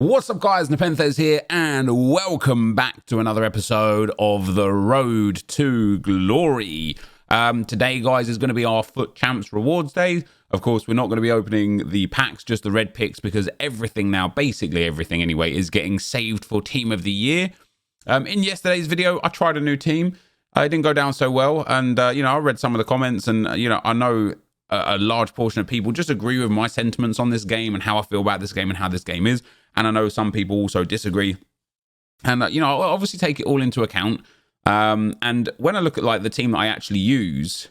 What's up, guys? NepentheZ here, and welcome back to another episode of The Road to Glory. Today, guys, is going to be our Foot Champs Rewards Day. Of course, we're not going to be opening the packs, just the red picks, because everything now, basically everything anyway, is getting saved for Team of the Year. In yesterday's video, I tried a new team. It didn't go down so well, and, I read some of the comments, and, I know a large portion of people just agree with my sentiments on this game and how I feel about this game and how this game is. And I know some people also disagree. And, I'll obviously take it all into account. And when I look at like the team that I actually use,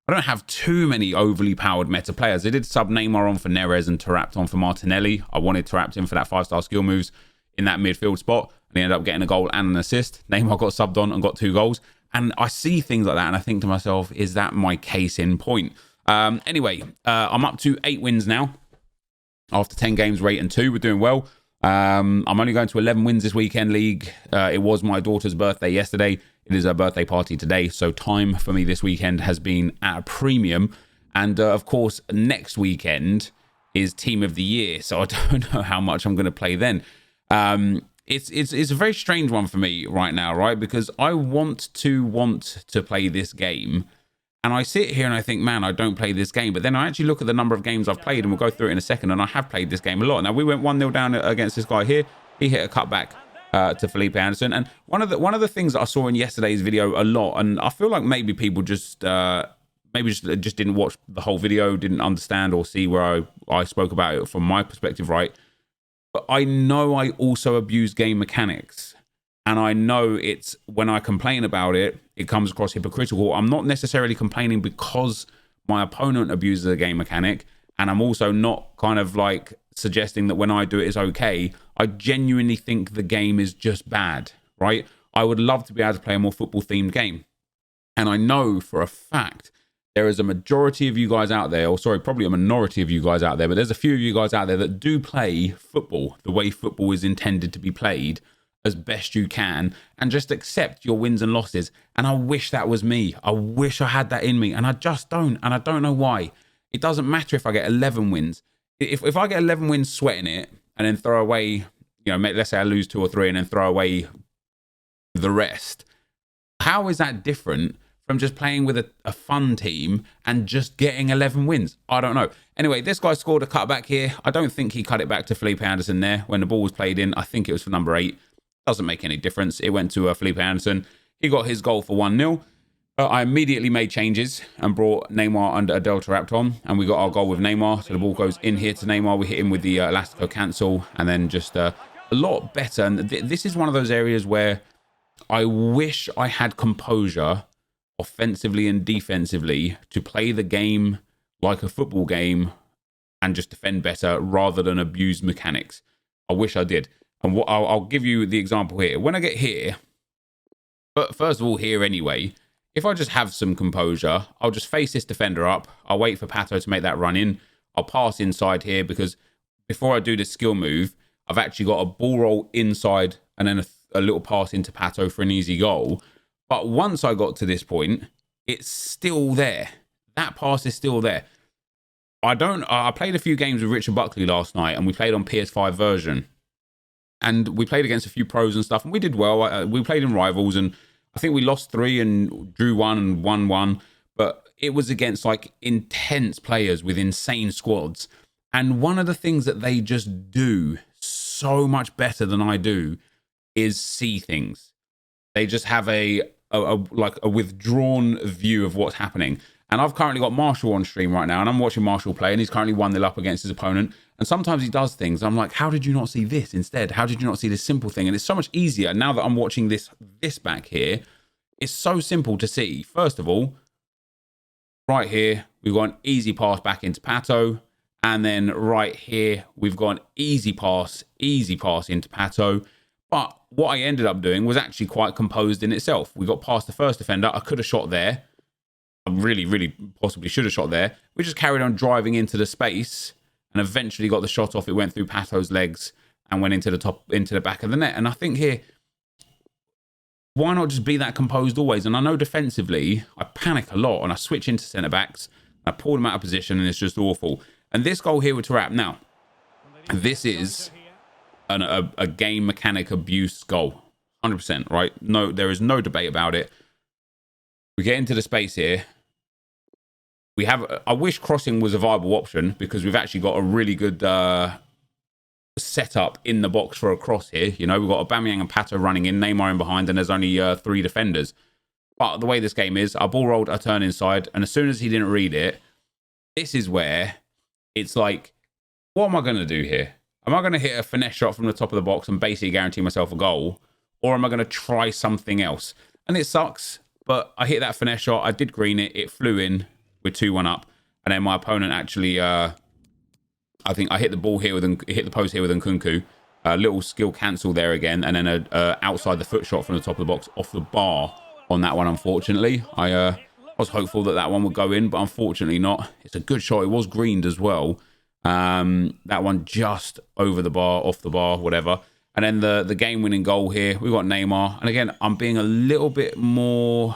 I don't have too many overly powered meta players. They did sub Neymar on for Neres and Taarabt on for Martinelli. I wanted Taarabt in for that 5-star skill moves in that midfield spot. And he ended up getting a goal and an assist. Neymar got subbed on and got 2 goals. And I see things like that and I think to myself, is that my case in point? Anyway, I'm up to 8 wins now. After 10 games, we're 8-2. We're doing well. I'm only going to 11 wins this weekend league. It was my daughter's birthday yesterday. It is her birthday party today. So time for me this weekend has been at a premium. And of course, next weekend is Team of the Year. So I don't know how much I'm going to play then. It's a very strange one for me right now, right? Because I want to play this game. And I sit here and I think, man, I don't play this game. But then I actually look at the number of games I've played, and we'll go through it in a second. And I have played this game a lot. Now, we went 1-0 down against this guy here. He hit a cutback to Felipe Anderson. And one of the things that I saw in yesterday's video a lot, and I feel like maybe people just didn't watch the whole video, didn't understand or see where I spoke about it from my perspective, right? But I know I also abuse game mechanics. And I know it's when I complain about it, it comes across hypocritical. I'm not necessarily complaining because my opponent abuses a game mechanic. And I'm also not kind of like suggesting that when I do it is okay. I genuinely think the game is just bad, right? I would love to be able to play a more football themed game. And I know for a fact there is a majority of you guys out there, or sorry, probably a minority of you guys out there, but there's a few of you guys out there that do play football the way football is intended to be played, as best you can, and just accept your wins and losses. And I wish that was me. I wish I had that in me, and I just don't, and I don't know why. It doesn't matter if I get 11 wins. If I get 11 wins sweating it and then throw away, let's say I lose 2 or 3 and then throw away the rest, how is that different from just playing with a fun team and just getting 11 wins? I don't know. Anyway, this guy scored a cutback here. I don't think he cut it back to Felipe Anderson there when the ball was played in. I think it was for number 8. Doesn't make any difference. It went to Felipe Anderson. He got his goal for 1-0. I immediately made changes and brought Neymar under Adel Taarabt on, and we got our goal with Neymar. So the ball goes in here to Neymar. We hit him with the Elastico cancel, and then just a lot better. And this is one of those areas where I wish I had composure offensively and defensively to play the game like a football game and just defend better rather than abuse mechanics. I wish I did. And I'll give you the example here. When I get here, but first of all here anyway, if I just have some composure, I'll just face this defender up. I'll wait for Pato to make that run in. I'll pass inside here because before I do this skill move, I've actually got a ball roll inside and then a little pass into Pato for an easy goal. But once I got to this point, it's still there. That pass is still there. I played a few games with Richard Buckley last night, and we played on PS5 version. And we played against a few pros and stuff, and we did well. We played in rivals, and I think we lost 3 and drew 1 and won 1. But it was against like intense players with insane squads. And one of the things that they just do so much better than I do is see things. They just have a withdrawn view of what's happening. And I've currently got Marshall on stream right now, and I'm watching Marshall play, and he's currently 1-0 up against his opponent. And sometimes he does things. I'm like, how did you not see this instead? How did you not see this simple thing? And it's so much easier now that I'm watching this back here. It's so simple to see. First of all, right here, we've got an easy pass back into Pato. And then right here, we've got an easy pass into Pato. But what I ended up doing was actually quite composed in itself. We got past the first defender. I could have shot there. I really possibly should have shot there. We just carried on driving into the space and eventually got the shot off. It went through Pato's legs and went into the back of the net. And I think here, why not just be that composed always? And I know defensively, I panic a lot and I switch into centre backs. I pull them out of position and it's just awful. And this goal here with Taarabt, now, this is a game mechanic abuse goal. 100%, right? No, there is no debate about it. We get into the space here. We have. I wish crossing was a viable option because we've actually got a really good setup in the box for a cross here. You know, we've got Aubameyang and Pato running in, Neymar in behind, and there's only 3 defenders. But the way this game is, I ball rolled, I turn inside, and as soon as he didn't read it, this is where it's like, what am I going to do here? Am I going to hit a finesse shot from the top of the box and basically guarantee myself a goal? Or am I going to try something else? And it sucks, but I hit that finesse shot. I did green it. It flew in with 2-1 up. And then my opponent actually, I think I hit the ball here hit the post here with Nkunku. A little skill cancel there again. And then a outside the foot shot from the top of the box off the bar on that one, unfortunately. I was hopeful that that one would go in, but unfortunately not. It's a good shot. It was greened as well. That one just over the bar, off the bar, whatever. And then the game-winning goal here, we've got Neymar. And again, I'm being a little bit more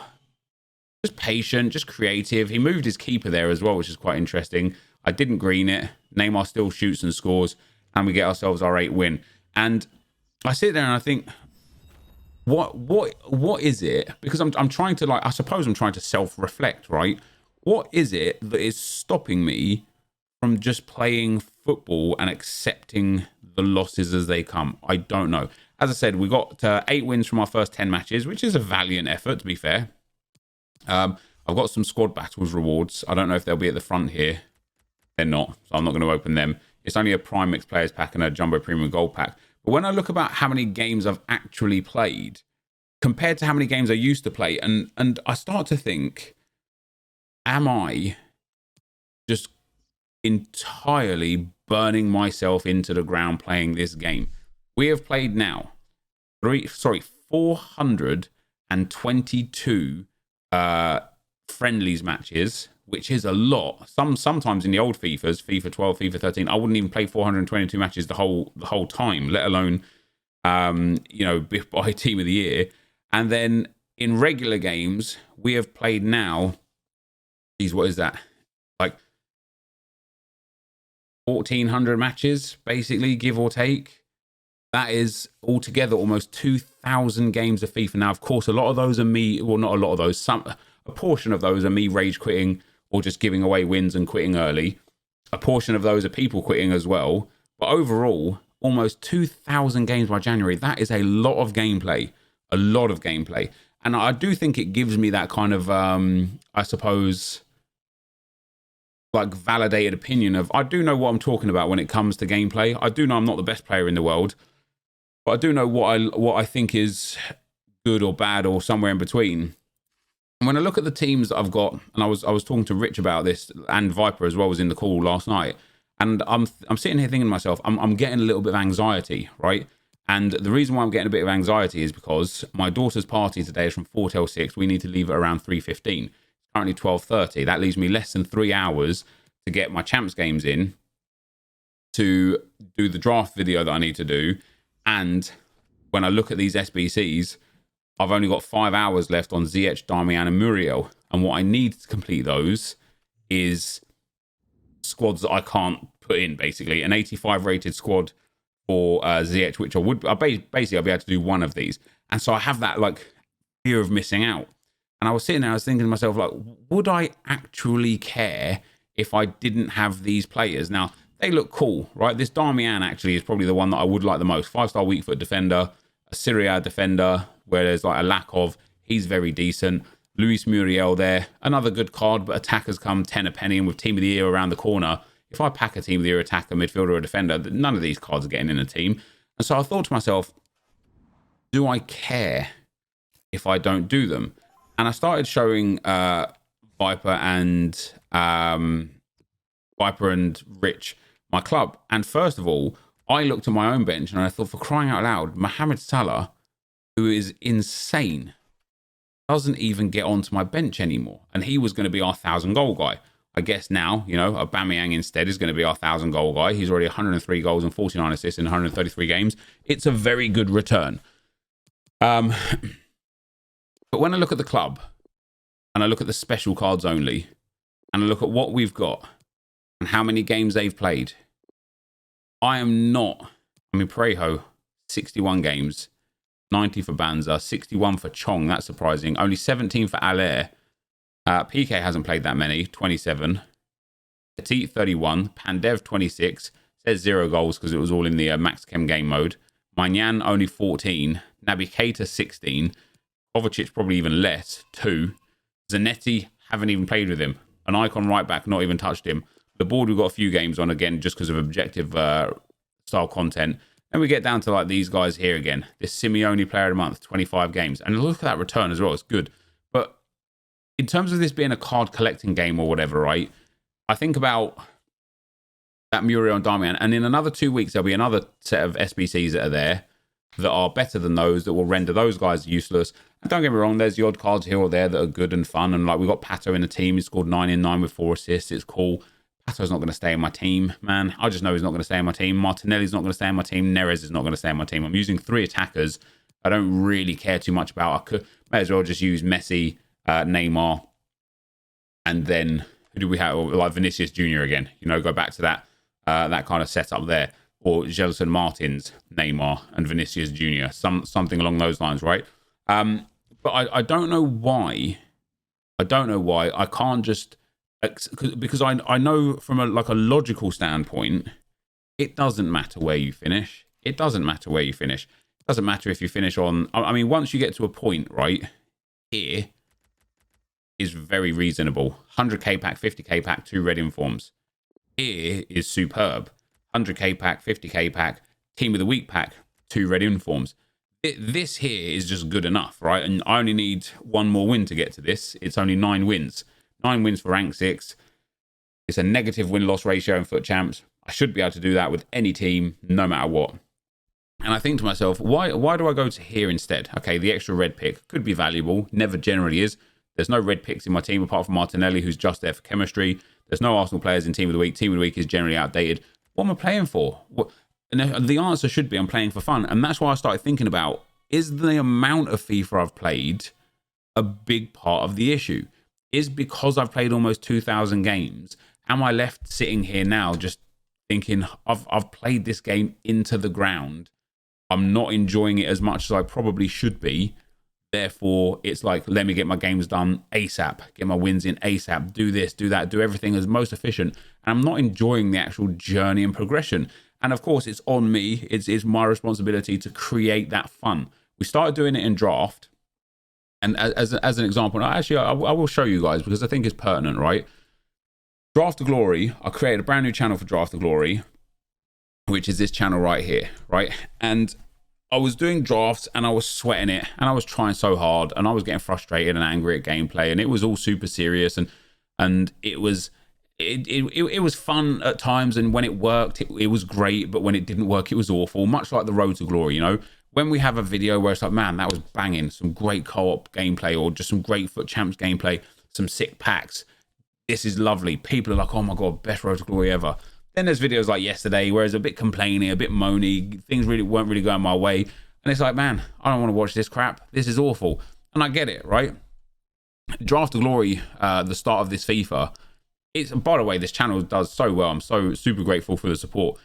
just patient, just creative. He moved his keeper there as well, which is quite interesting. I didn't green it. Neymar still shoots and scores, and we get ourselves our 8th win. And I sit there and I think, what is it? Because I'm trying to, like, I suppose I'm trying to self-reflect, right? What is it that is stopping me from just playing football and accepting the losses as they come? I don't know. As I said, we got 8 wins from our first 10 matches, which is a valiant effort, to be fair. I've got some squad battles rewards. I don't know if they'll be at the front here. They're not, so I'm not going to open them. It's only a Prime Mixed Players pack and a Jumbo Premium Gold pack. But when I look about how many games I've actually played compared to how many games I used to play, and I start to think, am I just entirely burning myself into the ground playing this game? We have played now 422 friendlies matches, which is a lot. Sometimes in the old FIFAs, FIFA 12, FIFA 13, I wouldn't even play 422 matches the whole time, let alone you know, by team of the year. And then in regular games, we have played now, geez, what is that? Like 1,400 matches, basically, give or take. That is altogether almost 2,000 games of FIFA. Now, of course, a lot of those are me, well, not a lot of those, a portion of those are me rage quitting or just giving away wins and quitting early. A portion of those are people quitting as well. But overall, almost 2,000 games by January. That is a lot of gameplay. A lot of gameplay. And I do think it gives me that kind of, I suppose, like validated opinion of, I do know what I'm talking about when it comes to gameplay. I do know I'm not the best player in the world, but I do know what I think is good or bad or somewhere in between. And when I look at the teams that I've got, and I was talking to Rich about this, and Viper as well was in the call last night, and I'm sitting here thinking to myself, I'm getting a little bit of anxiety, right? And the reason why I'm getting a bit of anxiety is because my daughter's party today is from 4 till 6. We need to leave at around 3:15. It's currently 12:30. That leaves me less than 3 hours to get my champs games in, to do the draft video that I need to do. And when I look at these SBCs, I've only got 5 hours left on ZH, Darmian, and Muriel. And what I need to complete those is squads that I can't put in, basically. An 85 rated squad for ZH, which basically I'll be able to do one of these. And so I have that like fear of missing out. And I was sitting there, I was thinking to myself, like, would I actually care if I didn't have these players? Now, they look cool, right? This Darmian actually is probably the one that I would like the most. 5-star weak foot defender, a Syria defender, where there's like a lack of, he's very decent. Luis Muriel there, another good card, but attackers come 10 a penny, and with team of the year around the corner, if I pack a team of the year attacker, midfielder, or defender, none of these cards are getting in a team. And so I thought to myself, do I care if I don't do them? And I started showing Viper and Rich my club. And first of all, I looked at my own bench and I thought, for crying out loud, Mohamed Salah, who is insane, doesn't even get onto my bench anymore. And he was going to be our 1,000 goal guy. I guess now, you know, Aubameyang instead is going to be our 1,000 goal guy. He's already 103 goals and 49 assists in 133 games. It's a very good return. But when I look at the club and I look at the special cards only, and I look at what we've got and how many games they've played, I am not, I mean, Parejo, 61 games, 90 for Banza, 61 for Chong. That's surprising. Only 17 for Allaire. PK hasn't played that many, 27. Petit, 31. Pandev, 26. Says 0 goals because it was all in the Max Chem game mode. Mainyan, only 14. Naby Keita, 16. Kovacic, probably even less, 2. Zanetti, haven't even played with him. An icon right back, not even touched him. The board, we've got a few games on again just because of objective style content. Then we get down to like these guys here again. This Simeone player of the month, 25 games. And look at that return as well. It's good. But in terms of this being a card collecting game or whatever, right? I think about that Muriel and Damian. And in another 2 weeks, there'll be another set of SBCs that are there that are better than those, that will render those guys useless. And don't get me wrong, there's the odd cards here or there that are good and fun. And like we've got Pato in the team. He scored 9 in 9 with 4 assists. It's cool. Pato's not going to stay in my team, man. I just know he's not going to stay in my team. Martinelli's not going to stay in my team. Neres is not going to stay in my team. I'm using 3 attackers I don't really care too much about. May as well just use Messi, Neymar, and then who do we have? Like Vinicius Jr. again. You know, go back to that that kind of setup there. Or Gelson Martins, Neymar, and Vinicius Jr. Something along those lines, right? But I don't know why. I don't know why I can't just, because I know from a logical standpoint, it doesn't matter where you finish. It doesn't matter where you finish. It doesn't matter if you finish on. I mean, once you get to a point, right here is very reasonable. 100k pack, 50k pack, 2 red informs. Here is superb. 100k pack, 50k pack, team of the week pack, 2 red informs. This here is just good enough, right? And I only need 1 more win to get to this. It's only 9 wins. 9 wins for rank 6. It's a negative win-loss ratio in Foot Champs. I should be able to do that with any team, no matter what. And I think to myself, why do I go to here instead? Okay, the extra red pick could be valuable. Never generally is. There's no red picks in my team apart from Martinelli, who's just there for chemistry. There's no Arsenal players in Team of the Week. Team of the Week is generally outdated. What am I playing for? And the answer should be I'm playing for fun. And that's why I started thinking about, is the amount of FIFA I've played a big part of the issue? Is because I've played almost 2,000 games, am I left sitting here now just thinking, I've played this game into the ground. I'm not enjoying it as much as I probably should be. Therefore, it's like, let me get my games done ASAP, get my wins in ASAP, do this, do that, do everything as most efficient. And I'm not enjoying the actual journey and progression. And of course, it's on me. It's my responsibility to create that fun. We started doing it in draft. And as an example, I will show you guys because I think it's pertinent, right? Draft to Glory, I created a brand new channel for Draft to Glory, which is this channel right here, right? And I was doing drafts and I was sweating it and I was trying so hard and I was getting frustrated and angry at gameplay and it was all super serious and it was fun at times, and when it worked it was great, but when it didn't work it was awful, much like the Road to Glory. You know, when we have a video where it's like, man, that was banging, some great co-op gameplay or just some great Foot Champs gameplay, some sick packs, this is lovely, people are like, oh my god, best Road to Glory ever. Then there's videos like yesterday where it's a bit complaining, a bit moany, things weren't really going my way. And it's like, man, I don't want to watch this crap. This is awful. And I get it, right? Draft to Glory, the start of this FIFA, by the way, this channel does so well. I'm so super grateful for the support.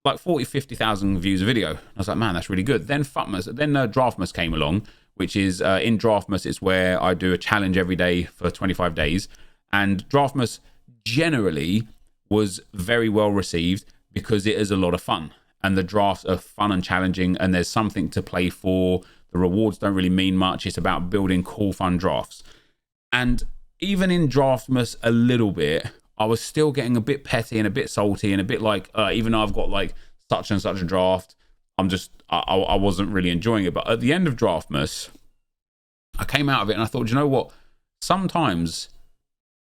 Like 40, 50,000 views a video. I was like, man, that's really good. Then Draftmas came along, which is in Draftmas, it's where I do a challenge every day for 25 days. And Draftmas generally was very well received because it is a lot of fun and the drafts are fun and challenging and there's something to play for. The rewards don't really mean much. It's about building cool, fun drafts. And even in Draftmas a little bit, I was still getting a bit petty and a bit salty and a bit like, even though I've got like such and such a draft, I wasn't really enjoying it. But at the end of Draftmas, I came out of it and I thought, you know what? Sometimes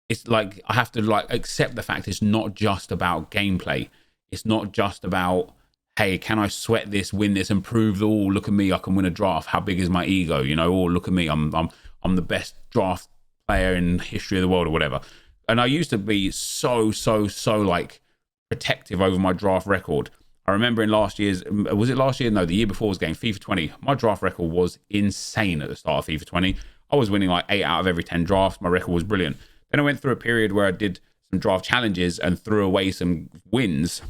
it's like I have to like accept the fact it's not just about gameplay. It's not just about, hey, can I sweat this, win this, and prove, oh, look at me, I can win a draft. How big is my ego? You know, oh, look at me, I'm the best draft player in history of the world or whatever. And I used to be so like protective over my draft record. I remember in last year's, was it last year? No, the year before was game FIFA 20. My draft record was insane at the start of FIFA 20. I was winning like 8 out of every 10 drafts. My record was brilliant. Then I went through a period where I did some draft challenges and threw away some wins.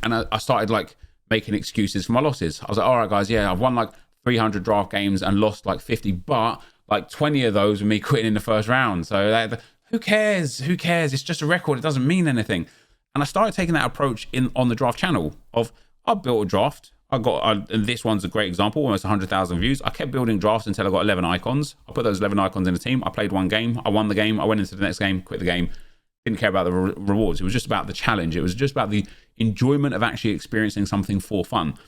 And I started like making excuses for my losses. I was like, all right, guys, yeah, I've won like 300 draft games and lost like 50, but like 20 of those were me quitting in the first round. So who cares? Who cares? It's just a record. It doesn't mean anything. And I started taking that approach on the draft channel of, I built a draft. And this one's a great example, almost 100,000 views. I kept building drafts until I got 11 icons. I put those 11 icons in a team. I played one game. I won the game. I went into the next game, quit the game. Didn't care about the rewards. It was just about the challenge. It was just about the enjoyment of actually experiencing something for fun.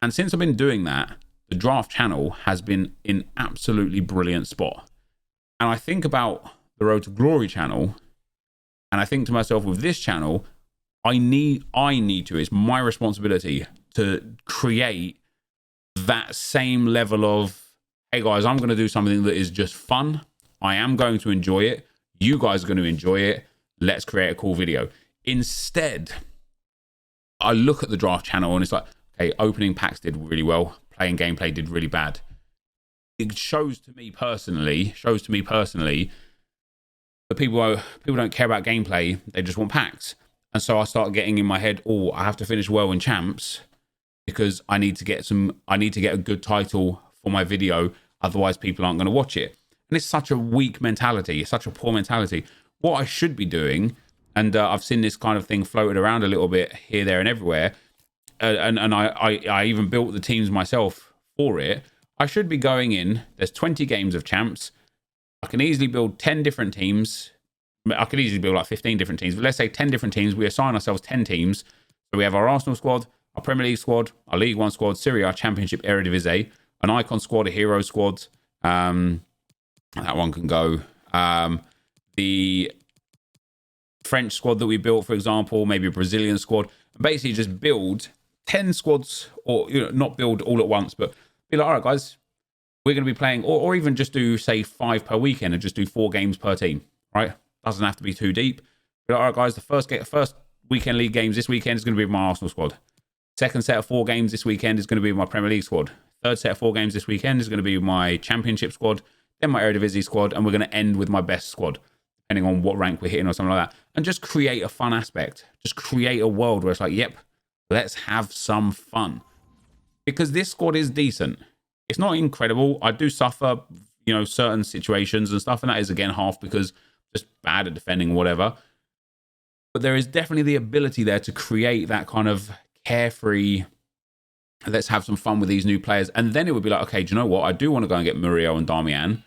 And since I've been doing that, the draft channel has been in absolutely brilliant spot. And I think about the Road to Glory channel, and I think to myself, with this channel, I need to, it's my responsibility to create that same level of, hey guys, I'm going to do something that is just fun. I am going to enjoy it. You guys are going to enjoy it. Let's create a cool video. Instead, I look at the draft channel and it's like, okay, opening packs did really well. Playing gameplay did really bad. It shows to me personally that people don't care about gameplay. They just want packs. And so I start getting in my head, oh, I have to finish well in champs because I need to get a good title for my video. Otherwise people aren't going to watch it. And it's such a weak mentality. It's such a poor mentality. What I should be doing, and I've seen this kind of thing floated around a little bit here, there, and everywhere, and I even built the teams myself for it. I should be going in. There's 20 games of champs. I can easily build 10 different teams. I could easily build like 15 different teams, but let's say 10 different teams. We assign ourselves 10 teams. So we have our Arsenal squad, our Premier League squad, our League One squad, Serie A, Championship, Eredivisie, an icon squad, a hero squad. That one can go. The French squad that we built, for example, maybe a Brazilian squad. Basically just build 10 squads, or not build all at once, but be like, all right, guys, we're going to be playing, or even just do, say, 5 per weekend and just do 4 games per team, right? Doesn't have to be too deep. But all right, guys, the first weekend league games this weekend is going to be my Arsenal squad. Second set of 4 games this weekend is going to be my Premier League squad. Third set of 4 games this weekend is going to be my Championship squad, then my Eredivisie squad, and we're going to end with my best squad, depending on what rank we're hitting or something like that. And just create a fun aspect. Just create a world where it's like, yep, let's have some fun. Because this squad is decent. It's not incredible. I do suffer, certain situations and stuff, and that is, again, half because just bad at defending or whatever. But there is definitely the ability there to create that kind of carefree, let's have some fun with these new players. And then it would be like, okay, do you know what? I do want to go and get Muriel and Darmian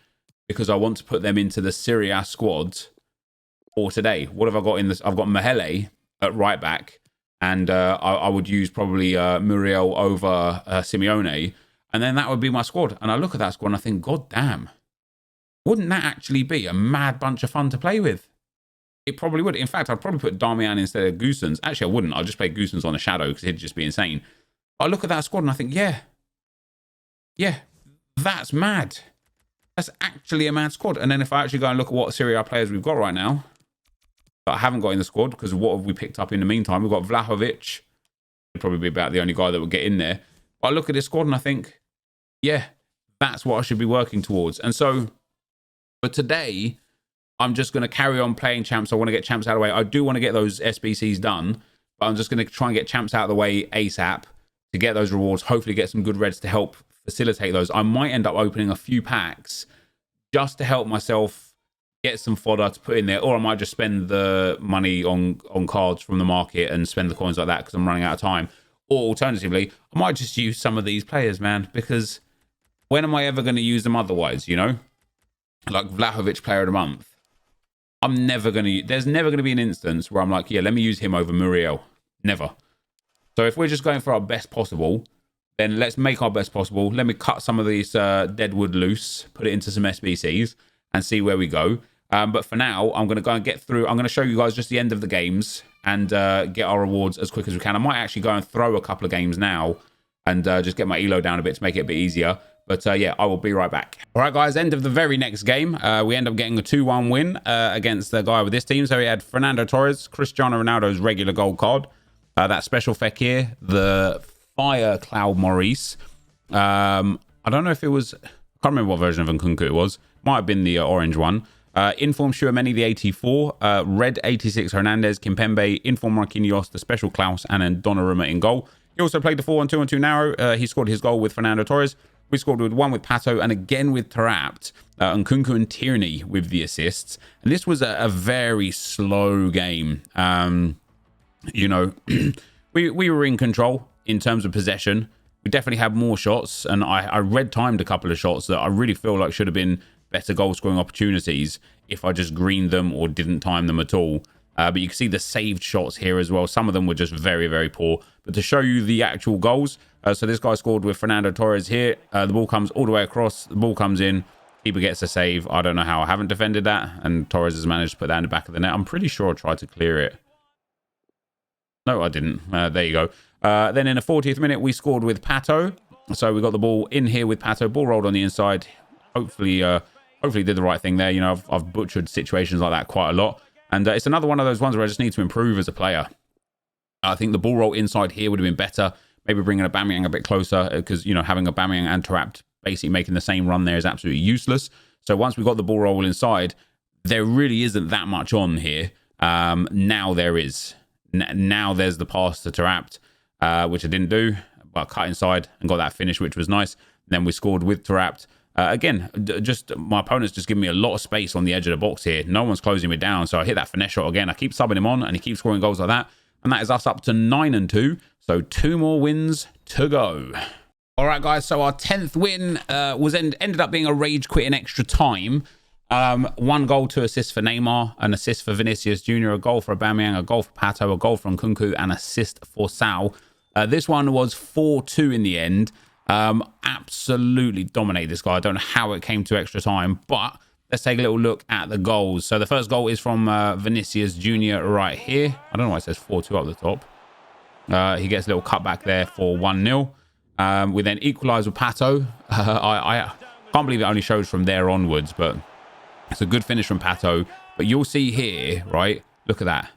because I want to put them into the Serie A squad for today. What have I got in this? I've got Mahele at right back, and I would use probably Muriel over Simeone, and then that would be my squad. And I look at that squad and I think, God damn, wouldn't that actually be a mad bunch of fun to play with? It probably would. In fact, I'd probably put Darmian instead of Goossens. Actually, I wouldn't. I'd just play Goossens on a shadow because it'd just be insane. I look at that squad and I think, yeah, that's mad. That's actually a mad squad. And then if I actually go and look at what Serie A players we've got right now that I haven't got in the squad, because what have we picked up in the meantime? We've got Vlahovic. He'd probably be about the only guy that would get in there. But I look at this squad and I think, yeah, that's what I should be working towards. And so for today, I'm just going to carry on playing champs. I want to get champs out of the way. I do want to get those SBCs done, but I'm just going to try and get champs out of the way ASAP to get those rewards, hopefully get some good reds to help facilitate those. I might end up opening a few packs just to help myself get some fodder to put in there, or I might just spend the money on cards from the market and spend the coins like that because I'm running out of time. Or alternatively, I might just use some of these players, man, because when am I ever going to use them otherwise, Like Vlahovic player of the month. There's never going to be an instance where I'm like, yeah, let me use him over Muriel. Never. So if we're just going for our best possible, then let's make our best possible. Let me cut some of these deadwood loose, put it into some SBCs, and see where we go. But for now, I'm going to go and get through. I'm going to show you guys just the end of the games and get our rewards as quick as we can. I might actually go and throw a couple of games now and just get my elo down a bit to make it a bit easier. But yeah, I will be right back. All right, guys, end of the very next game. We end up getting a 2-1 win against the guy with this team. So we had Fernando Torres, Cristiano Ronaldo's regular gold card. That special Fekir, the Fire Cloud Maurice. I don't know if it was, I can't remember what version of Nkunku it was. Might have been the orange one. Inform Chouameni, the 84. Red 86 Hernandez, Kimpembe, Inform Marquinhos, the special Klaus, and then Donnarumma in goal. He also played the 4-1-2-1-2 narrow. He scored his goal with Fernando Torres. We scored with one with Pato and again with Tarapt, and Nkunku and Tierney with the assists. And this was a very slow game. You know, we were in control in terms of possession. We definitely had more shots, and I red timed a couple of shots that I really feel like should have been better goal scoring opportunities if I just greened them or didn't time them at all. But you can see the saved shots here as well. Some of them were just very, very poor. But to show you the actual goals, so this guy scored with Fernando Torres here. The ball comes all the way across. The ball comes in. Keeper gets a save. I don't know how I haven't defended that. And Torres has managed to put that in the back of the net. I'm pretty sure I tried to clear it. No, I didn't. There you go. Then in the 40th minute, we scored with Pato. So we got the ball in here with Pato. Ball rolled on the inside. Hopefully did the right thing there. You know, I've butchered situations like that quite a lot. And it's another one of those ones where I just need to improve as a player. I think the ball roll inside here would have been better. Maybe bringing Aubameyang a bit closer because, you know, having Aubameyang and Tarapt basically making the same run there is absolutely useless. So once we got the ball roll inside, there really isn't that much on here. Now there is. Now there's the pass to Tarapt, which I didn't do, but cut inside and got that finish, which was nice. Then we scored with Tarapt. Again, just my opponent's just giving me a lot of space on the edge of the box here. No one's closing me down, so I hit that finesse shot again. I keep subbing him on, and he keeps scoring goals like that. And that is us up to 9-2. So 2 more wins to go. All right, guys. So our 10th win ended up being a rage quit in extra time. 1 goal, 2 assists for Neymar, an assist for Vinicius Jr., a goal for Aubameyang, a goal for Pato, a goal from Nkunku, and assist for Sal. This one was 4-2 in the end. Absolutely dominated this guy. I don't know how it came to extra time, but let's take a little look at the goals. So the first goal is from Vinicius Jr. right here. I don't know why it says 4-2 up the top. He gets a little cutback there for 1-0. We then equalise with Pato. I can't believe it only shows from there onwards, but it's a good finish from Pato. But you'll see here, right? Look at that.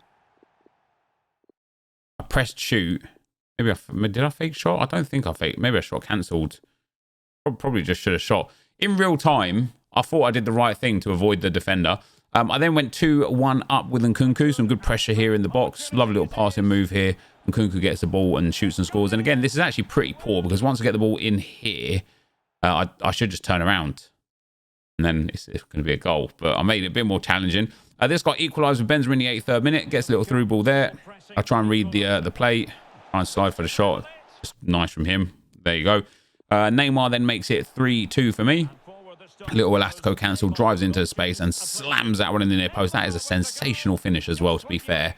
I pressed shoot. Maybe did I fake shot? I don't think I faked. Maybe I shot cancelled. Probably just should have shot. In real time, I thought I did the right thing to avoid the defender. I then went 2-1 up with Nkunku. Some good pressure here in the box. Lovely little passing move here. Nkunku gets the ball and shoots and scores. And again, this is actually pretty poor because once I get the ball in here, I should just turn around. And then it's going to be a goal. But I made it a bit more challenging. This got equalised with Benzema in the 83rd minute. Gets a little through ball there. I try and read the play. Try and slide for the shot. Just nice from him. There you go. Neymar then makes it 3-2 for me. Little elastico cancel, drives into space and slams that one in the near post. That is a sensational finish as well, to be fair.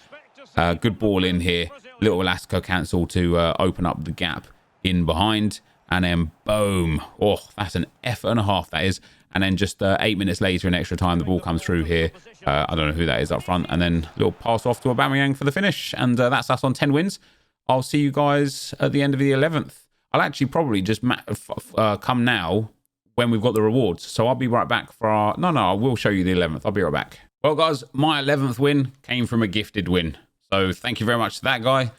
Good ball in here. Little elastico cancel to open up the gap in behind. And then boom. Oh, that's an effort and a half, that is. And then just 8 minutes later in extra time, the ball comes through here. I don't know who that is up front. And then a little pass off to Aubameyang for the finish. And that's us on 10 wins. I'll see you guys at the end of the 11th. I'll actually probably just come now when we've got the rewards. So I'll be right back for our... No, I will show you the 11th. I'll be right back. Well, guys, my 11th win came from a gifted win. So thank you very much to that guy.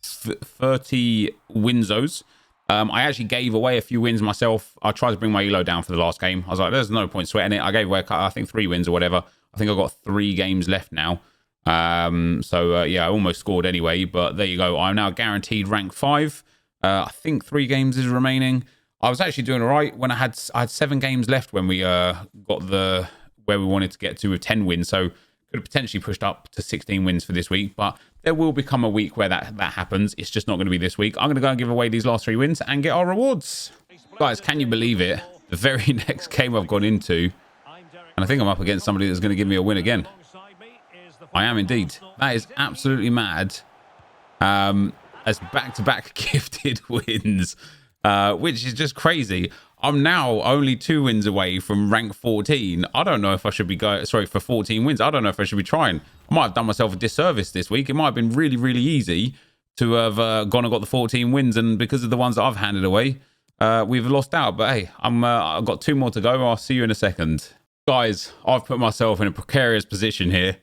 30 Winzos. I actually gave away a few wins myself. I tried to bring my elo down for the last game. I was like, there's no point sweating it. I gave away, I think, 3 wins or whatever. I think I've got 3 games left now. Yeah, I almost scored anyway, but there you go. I'm now guaranteed rank 5. I think 3 games is remaining. I was actually doing all right when I had 7 games left when we got where we wanted to get to with 10 wins. So could have potentially pushed up to 16 wins for this week, but there will become a week where that happens. It's just not going to be this week. I'm going to go and give away these last 3 wins and get our rewards. Guys, can you believe it? The very next game I've gone into, and I think I'm up against somebody that's going to give me a win again. I am indeed. That is absolutely mad. As back-to-back gifted wins, which is just crazy. I'm now only 2 wins away from rank 14. I don't know if I should be going... Sorry, for 14 wins. I don't know if I should be trying. I might have done myself a disservice this week. It might have been really, really easy to have gone and got the 14 wins. And because of the ones that I've handed away, we've lost out. But hey, I've got 2 more to go. I'll see you in a second. Guys, I've put myself in a precarious position here.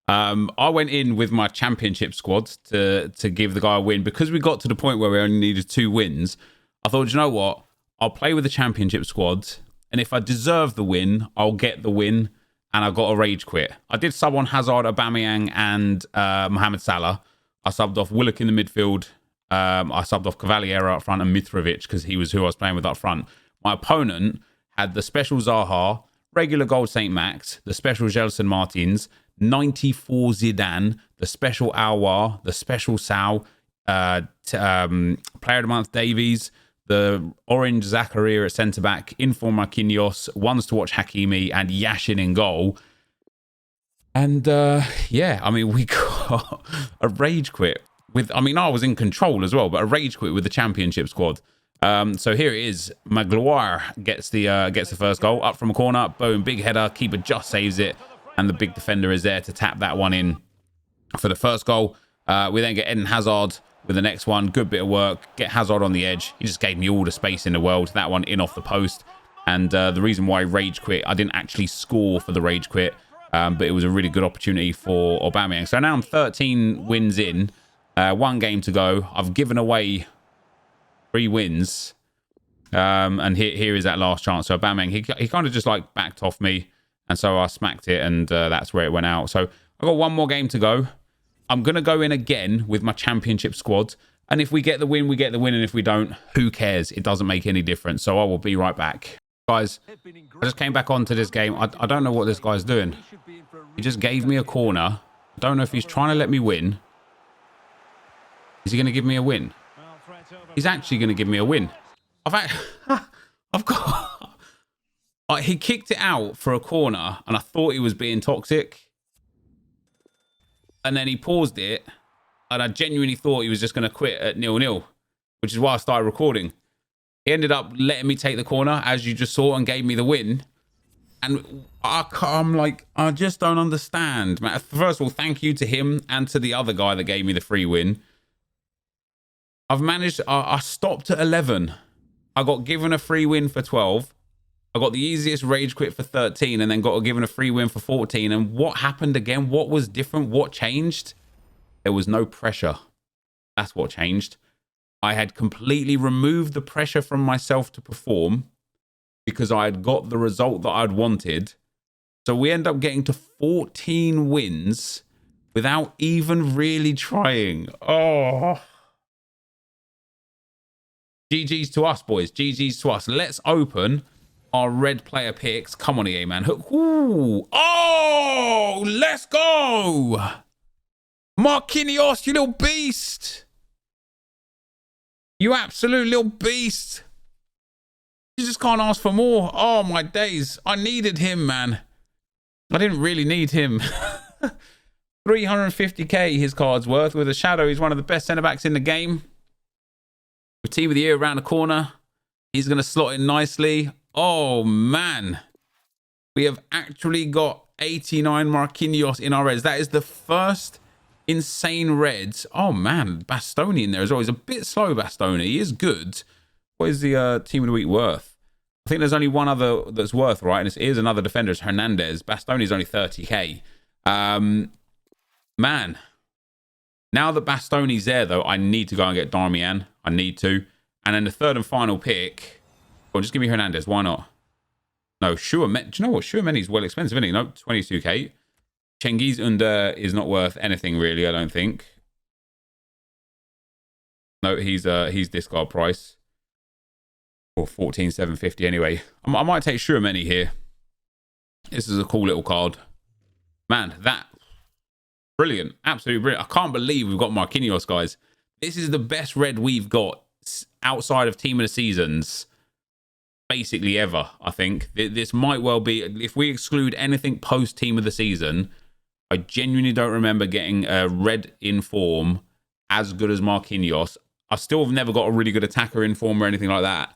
I went in with my championship squad to give the guy a win. Because we got to the point where we only needed 2 wins, I thought, you know what? I'll play with the championship squad, and if I deserve the win, I'll get the win, and I got a rage quit. I did sub on Hazard, Aubameyang, and Mohamed Salah. I subbed off Willock in the midfield, I subbed off Cavaliero up front and Mitrovic because he was who I was playing with up front. My opponent had the special Zaha, regular gold St. Max, the special Gelson Martins, 94 Zidane, the special Aouar, the special Sal, Player of the Month Davies, the orange Zakaria at centre-back, inform Marquinhos, ones to watch Hakimi, and Yashin in goal. And yeah, I mean, we got a rage quit with, I mean, I was in control as well, but a rage quit with the championship squad. So here it is. Maguire gets the first goal up from a corner. Boom, big header. Keeper just saves it, and the big defender is there to tap that one in for the first goal. We then get Eden Hazard with the next one. Good bit of work. Get Hazard on the edge. He just gave me all the space in the world. That one in off the post. And the reason why I rage quit, I didn't actually score for the rage quit, but it was a really good opportunity for Aubameyang. So now I'm 13 wins in, 1 game to go. I've given away 3 wins, and here is that last chance. So Aubameyang, he kind of just like backed off me, and so I smacked it, and that's where it went out. So I've got 1 more game to go. I'm going to go in again with my championship squad, and if we get the win, we get the win, and if we don't, who cares? It doesn't make any difference. So I will be right back. Guys, I just came back onto this game. I don't know what this guy's doing. He just gave me a corner. I don't know if he's trying to let me win. Is he going to give me a win? He's actually going to give me a win. I've got... he kicked it out for a corner, and I thought he was being toxic. And then he paused it, and I genuinely thought he was just going to quit at 0-0, which is why I started recording. He ended up letting me take the corner, as you just saw, and gave me the win. And I'm like, I just don't understand, man. First of all, thank you to him and to the other guy that gave me the free win. I've managed, I stopped at 11. I got given a free win for 12. I got the easiest rage quit for 13, and then got given a free win for 14. And what happened again? What was different? What changed? There was no pressure. That's what changed. I had completely removed the pressure from myself to perform because I had got the result that I'd wanted. So we end up getting to 14 wins without even really trying. Oh. GG's to us, boys. GG's to us. Let's open our red player picks. Come on, EA, man. Ooh. Oh, let's go. Marquinhos, you little beast. You absolute little beast. You just can't ask for more. Oh, my days. I needed him, man. I didn't really need him. 350k his card's worth. With a shadow, he's one of the best centre-backs in the game. With Team of the Year around the corner. He's going to slot in nicely. Oh, man. We have actually got 89 Marquinhos in our reds. That is the first insane reds. Oh, man. Bastoni in there as well. He's a bit slow, Bastoni. He is good. What is the Team of the Week worth? I think there's only one other that's worth, right? And it is another defender. It's Hernandez. Bastoni's only 30k. Man. Now that Bastoni's there, though, I need to go and get Darmian. I need to. And then the third and final pick. Well, just give me Hernandez. Why not? No, Schumann. Do you know what? Schumanni's well expensive, isn't he? No, 22k. Cengiz Under is not worth anything, really, I don't think. No, he's discard price. Or 14,750 anyway. I might take Schumann here. This is a cool little card. Man, that... Brilliant. Absolutely brilliant. I can't believe we've got Marquinhos, guys. This is the best red we've got outside of Team of the Seasons, basically ever, I think. This might well be, if we exclude anything post Team of the Season, I genuinely don't remember getting a red in form as good as Marquinhos. I still have never got a really good attacker in form or anything like that.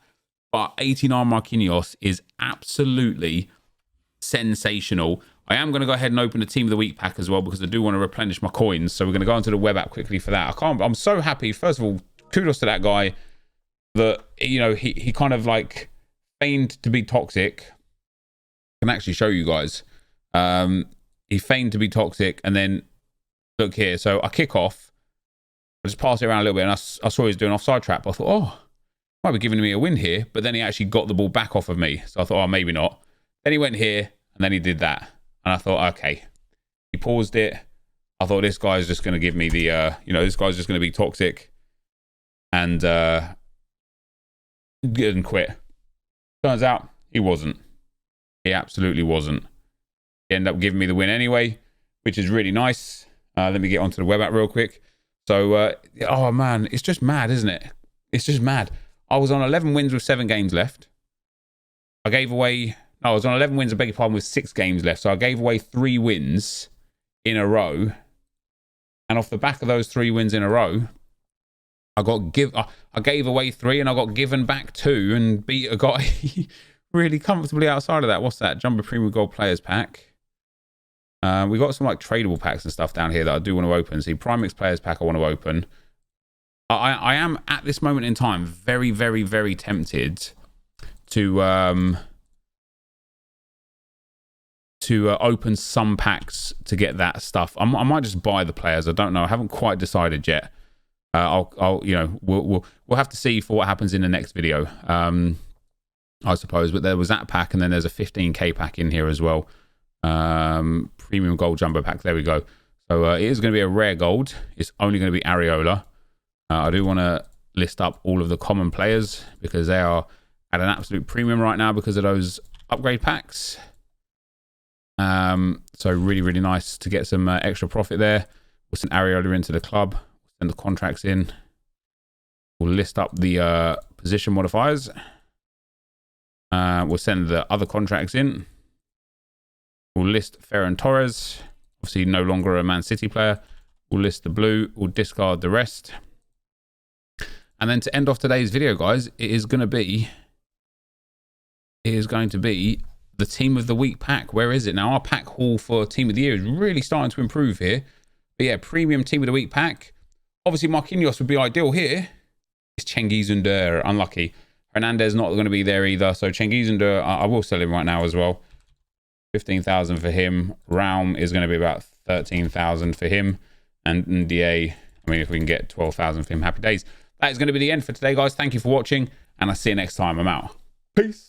But 89 Marquinhos is absolutely sensational. I am going to go ahead and open the Team of the Week pack as well because I do want to replenish my coins. So we're going to go onto the web app quickly for that. I'm so happy. First of all, kudos to that guy that, you know, he kind of like feigned to be toxic. I can actually show you guys. He feigned to be toxic, and then look here. So I kick off. I just pass it around a little bit, and I saw he was doing offside trap. I thought, oh, might be giving me a win here. But then he actually got the ball back off of me. So I thought, oh, maybe not. Then he went here, and then he did that. And I thought, okay. He paused it. I thought this guy's just going to give me the, you know, this guy's just going to be toxic. and quit. Turns out he wasn't. He absolutely wasn't. He ended up giving me the win anyway, which is really nice. Let me get onto the web app real quick. So, oh man, it's just mad, isn't it? It's just mad. I was on 11 wins with 7 games left. I gave away... No, I was on 11 wins, I beg your pardon, with 6 games left. So I gave away 3 wins in a row. And off the back of those 3 wins in a row, I gave away 3 and I got given back 2 and beat a guy really comfortably outside of that. What's that? Jumbo Premium Gold Players Pack. We got some like tradable packs and stuff down here that I do want to open. See, Prime Mix Players Pack I want to open. I am at this moment in time very, very, very tempted to open some packs to get that stuff. I might just buy the players. I don't know. I haven't quite decided yet. I'll you know, we'll have to see for what happens in the next video. I suppose. But there was that pack, and then there's a 15k pack in here as well. Premium Gold Jumbo Pack. There we go. So it is going to be a rare gold. It's only going to be Areola. I do want to list up all of the common players because they are at an absolute premium right now because of those upgrade packs. So really, really nice to get some extra profit there. We'll send Areola into the club. We'll send the contracts in. We'll list up the position modifiers. We'll send the other contracts in. We'll list Ferran Torres. Obviously, no longer a Man City player. We'll list the blue. We'll discard the rest. And then to end off today's video, guys, it is going to be the Team of the Week pack. Where is it now? Our pack haul for Team of the Year is really starting to improve here. But yeah, premium Team of the Week pack. Obviously, Marquinhos would be ideal here. It's Cengiz Ünder, unlucky. Hernandez not going to be there either. So Cengiz Ünder, I will sell him right now as well. 15,000 for him. Raum is going to be about 13,000 for him. And Ndiaye, I mean, if we can get 12,000 for him, happy days. That is going to be the end for today, guys. Thank you for watching, and I'll see you next time. I'm out. Peace.